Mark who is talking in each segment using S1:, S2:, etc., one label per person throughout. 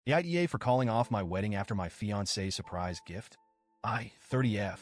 S1: The AITA for calling off my wedding after my fiancé's surprise gift? I, 30F,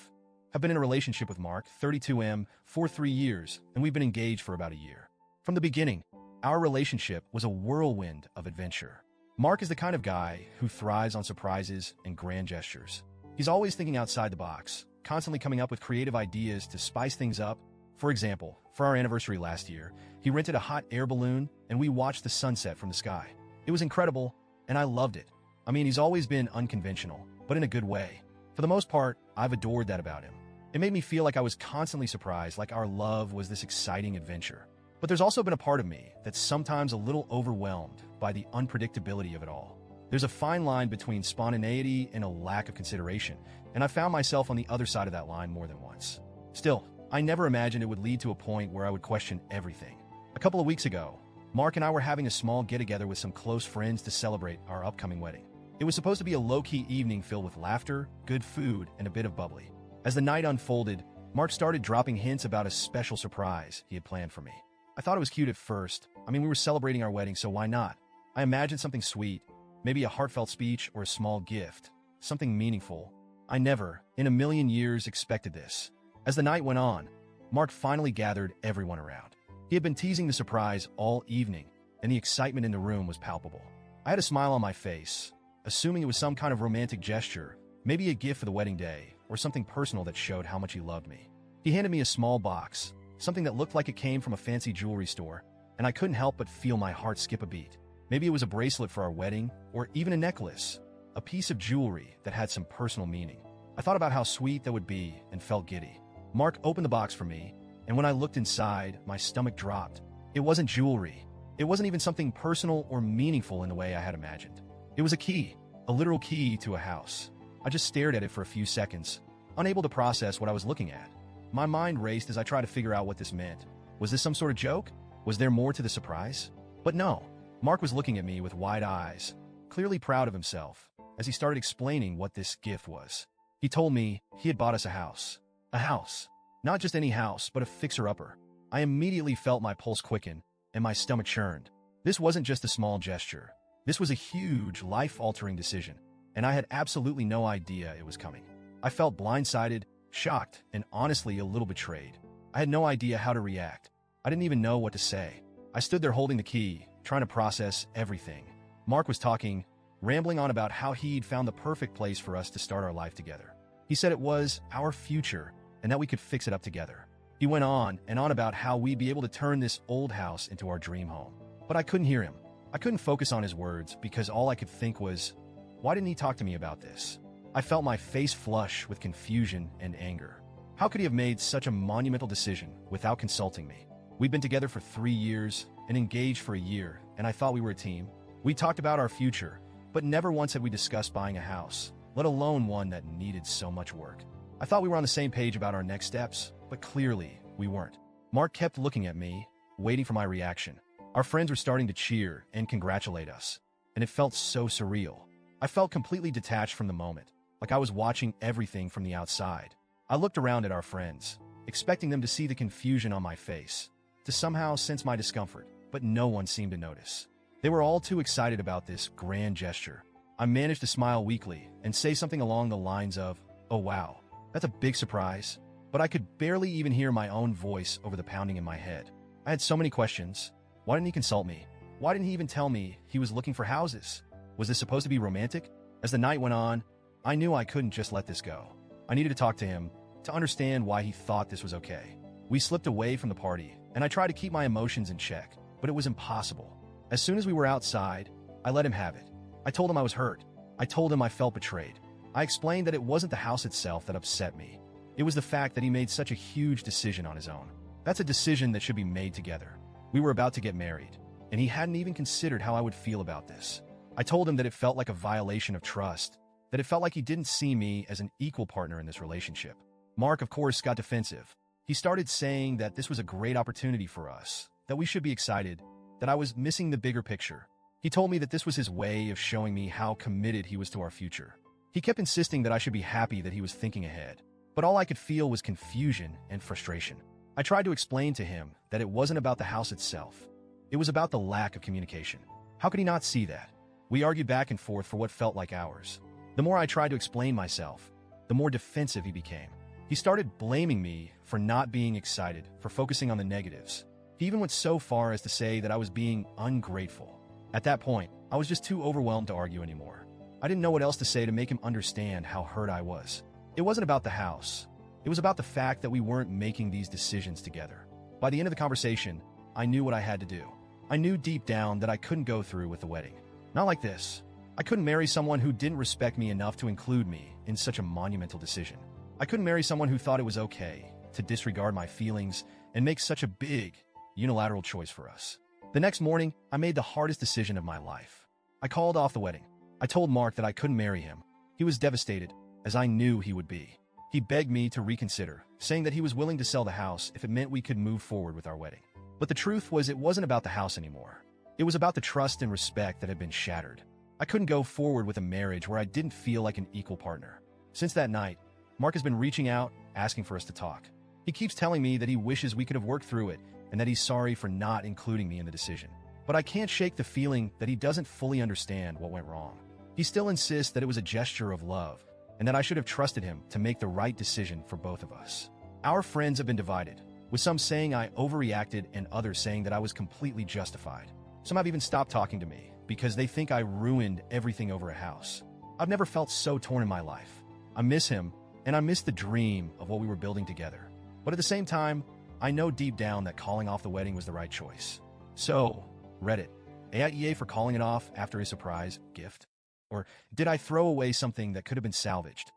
S1: have been in a relationship with Mark, 32M, for 3 years, and we've been engaged for about a year. From the beginning, our relationship was a whirlwind of adventure. Mark is the kind of guy who thrives on surprises and grand gestures. He's always thinking outside the box, constantly coming up with creative ideas to spice things up. For example, for our anniversary last year, he rented a hot air balloon and we watched the sunset from the sky. It was incredible, and I loved it. I mean, he's always been unconventional, but in a good way. For the most part, I've adored that about him. It made me feel like I was constantly surprised, like our love was this exciting adventure. But there's also been a part of me that's sometimes a little overwhelmed by the unpredictability of it all. There's a fine line between spontaneity and a lack of consideration, and I found myself on the other side of that line more than once. Still, I never imagined it would lead to a point where I would question everything. A couple of weeks ago, Mark and I were having a small get-together with some close friends to celebrate our upcoming wedding. It was supposed to be a low-key evening filled with laughter, good food, and a bit of bubbly. As the night unfolded, Mark started dropping hints about a special surprise he had planned for me. I thought it was cute at first. I mean, we were celebrating our wedding, so why not? I imagined something sweet, maybe a heartfelt speech or a small gift, something meaningful. I never, in a million years, expected this. As the night went on, Mark finally gathered everyone around. He had been teasing the surprise all evening, and the excitement in the room was palpable. I had a smile on my face, assuming it was some kind of romantic gesture, maybe a gift for the wedding day, or something personal that showed how much he loved me. He handed me a small box, something that looked like it came from a fancy jewelry store, and I couldn't help but feel my heart skip a beat. Maybe it was a bracelet for our wedding, or even a necklace, a piece of jewelry that had some personal meaning. I thought about how sweet that would be and felt giddy. Mark opened the box for me, and when I looked inside, my stomach dropped. It wasn't jewelry. It wasn't even something personal or meaningful in the way I had imagined. It was a key, a literal key to a house. I just stared at it for a few seconds, unable to process what I was looking at. My mind raced as I tried to figure out what this meant. Was this some sort of joke? Was there more to the surprise? But no. Mark was looking at me with wide eyes, clearly proud of himself, as he started explaining what this gift was. He told me he had bought us a house. A house. Not just any house, but a fixer-upper. I immediately felt my pulse quicken and my stomach churned. This wasn't just a small gesture. This was a huge, life-altering decision, and I had absolutely no idea it was coming. I felt blindsided, shocked, and honestly a little betrayed. I had no idea how to react. I didn't even know what to say. I stood there holding the key, trying to process everything. Mark was talking, rambling on about how he'd found the perfect place for us to start our life together. He said it was our future, and that we could fix it up together. He went on and on about how we'd be able to turn this old house into our dream home. But I couldn't hear him. I couldn't focus on his words because all I could think was, why didn't he talk to me about this? I felt my face flush with confusion and anger. How could he have made such a monumental decision without consulting me? We'd been together for 3 years and engaged for a year, and I thought we were a team. We talked about our future, but never once had we discussed buying a house, let alone one that needed so much work. I thought we were on the same page about our next steps, but clearly we weren't. Mark kept looking at me, waiting for my reaction. Our friends were starting to cheer and congratulate us, and it felt so surreal. I felt completely detached from the moment, like I was watching everything from the outside. I looked around at our friends, expecting them to see the confusion on my face, to somehow sense my discomfort, but no one seemed to notice. They were all too excited about this grand gesture. I managed to smile weakly and say something along the lines of, "Oh wow, that's a big surprise," but I could barely even hear my own voice over the pounding in my head. I had so many questions. Why didn't he consult me? Why didn't he even tell me he was looking for houses? Was this supposed to be romantic? As the night went on, I knew I couldn't just let this go. I needed to talk to him to understand why he thought this was okay. We slipped away from the party, and I tried to keep my emotions in check, but it was impossible. As soon as we were outside, I let him have it. I told him I was hurt. I told him I felt betrayed. I explained that it wasn't the house itself that upset me. It was the fact that he made such a huge decision on his own. That's a decision that should be made together. We were about to get married, and he hadn't even considered how I would feel about this. I told him that it felt like a violation of trust, that it felt like he didn't see me as an equal partner in this relationship. Mark, of course, got defensive. He started saying that this was a great opportunity for us, that we should be excited, that I was missing the bigger picture. He told me that this was his way of showing me how committed he was to our future. He kept insisting that I should be happy that he was thinking ahead, but all I could feel was confusion and frustration. I tried to explain to him that it wasn't about the house itself. It was about the lack of communication. How could he not see that? We argued back and forth for what felt like hours. The more I tried to explain myself, the more defensive he became. He started blaming me for not being excited, for focusing on the negatives. He even went so far as to say that I was being ungrateful. At that point, I was just too overwhelmed to argue anymore. I didn't know what else to say to make him understand how hurt I was. It wasn't about the house. It was about the fact that we weren't making these decisions together. By the end of the conversation, I knew what I had to do. I knew deep down that I couldn't go through with the wedding. Not like this. I couldn't marry someone who didn't respect me enough to include me in such a monumental decision. I couldn't marry someone who thought it was okay to disregard my feelings and make such a big, unilateral choice for us. The next morning, I made the hardest decision of my life. I called off the wedding. I told Mark that I couldn't marry him. He was devastated, as I knew he would be. He begged me to reconsider, saying that he was willing to sell the house if it meant we could move forward with our wedding. But the truth was, it wasn't about the house anymore. It was about the trust and respect that had been shattered. I couldn't go forward with a marriage where I didn't feel like an equal partner. Since that night, Mark has been reaching out, asking for us to talk. He keeps telling me that he wishes we could have worked through it and that he's sorry for not including me in the decision. But I can't shake the feeling that he doesn't fully understand what went wrong. He still insists that it was a gesture of love and that I should have trusted him to make the right decision for both of us. Our friends have been divided, with some saying I overreacted and others saying that I was completely justified. Some have even stopped talking to me because they think I ruined everything over a house. I've never felt so torn in my life. I miss him, and I miss the dream of what we were building together. But at the same time, I know deep down that calling off the wedding was the right choice. So, Reddit, AITA for calling it off after a surprise gift? Or did I throw away something that could have been salvaged?